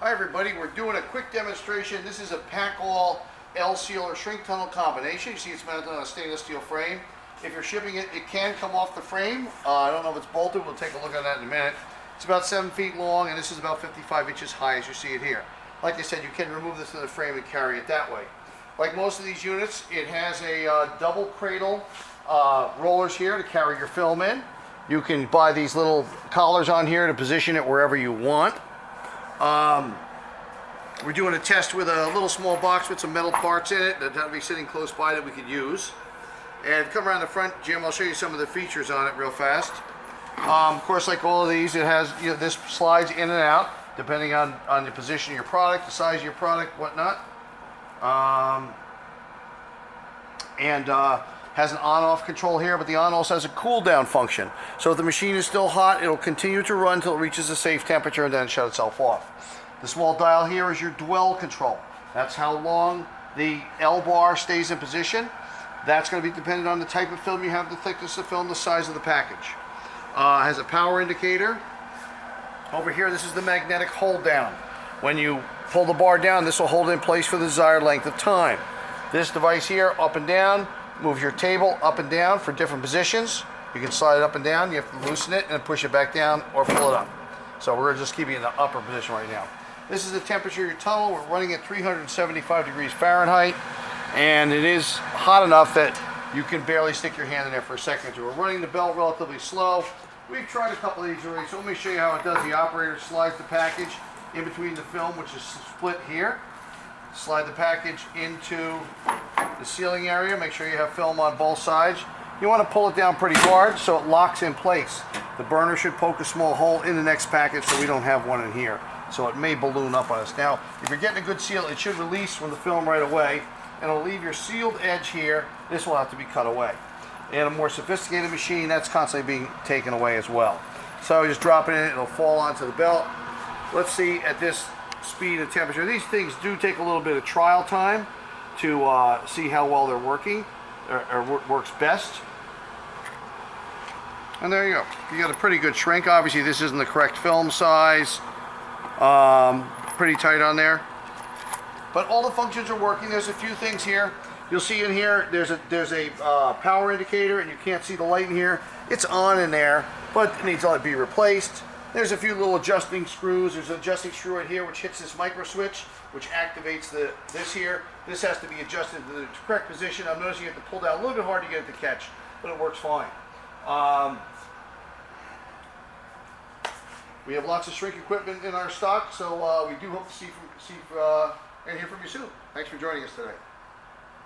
Hi everybody, we're doing a quick demonstration. This is a PackAll L sealer shrink tunnel combination. You see it's mounted on a stainless steel frame. If you're shipping it, it can come off the frame. I don't know if it's bolted. We'll take a look at that in a minute. It's about 7 feet long and this is about 55 inches high as you see it here. Like I said, you can remove this to the frame and carry it that way. Like most of these units, it has a double cradle rollers here to carry your film in. You can buy these little collars on here to position it wherever you want. We're doing a test with a little small box with some metal parts in it that will be sitting close by that we could use. And come around the front, Jim, I'll show you some of the features on it real fast. Of course, like all of these, it has, this slides in and out depending on the position of your product, the size of your product, whatnot. Has an on-off control here, but the on also has a cool-down function. So if the machine is still hot, it'll continue to run until it reaches a safe temperature and then shut itself off. The small dial here is your dwell control. That's how long the L bar stays in position. That's going to be dependent on the type of film you have, the thickness of film, the size of the package. Has a power indicator. Over here, this is the magnetic hold down. When you pull the bar down, this will hold it in place for the desired length of time. This device here, up and down, move your table up and down for different positions. You can slide it up and down. You have to loosen it and push it back down or pull it up. So we're just keeping it in the upper position right now. This is the temperature of your tunnel. We're running at 375 degrees Fahrenheit, and it is hot enough that you can barely stick your hand in there for a second or two. We're running the belt relatively slow. We've tried a couple of these already, so let me show you how it does. The operator slides the package in between the film, which is split here. Slide the package into the sealing area. Make sure you have film on both sides. You want to pull it down pretty hard so it locks in place. The burner should poke a small hole in the next package, so we don't have one in here. So it may balloon up on us. Now, if you're getting a good seal, it should release from the film right away, and it'll leave your sealed edge here. This will have to be cut away. In a more sophisticated machine, that's constantly being taken away as well. So just drop it in, it'll fall onto the belt. Let's see at this speed and temperature. These things do take a little bit of trial time to see how well they're working, or works best. And there you go. You got a pretty good shrink. Obviously, this isn't the correct film size. Pretty tight on there. But all the functions are working. There's a few things here. You'll see in here, there's a power indicator, and you can't see the light in here. It's on in there, but it needs to be replaced. There's a few little adjusting screws. There's an adjusting screw right here, which hits this micro switch, which activates this here. This has to be adjusted to the correct position. I'm noticing you have to pull down a little bit hard to get it to catch, but it works fine. We have lots of shrink equipment in our stock, so we do hope to see and hear from you soon. Thanks for joining us today.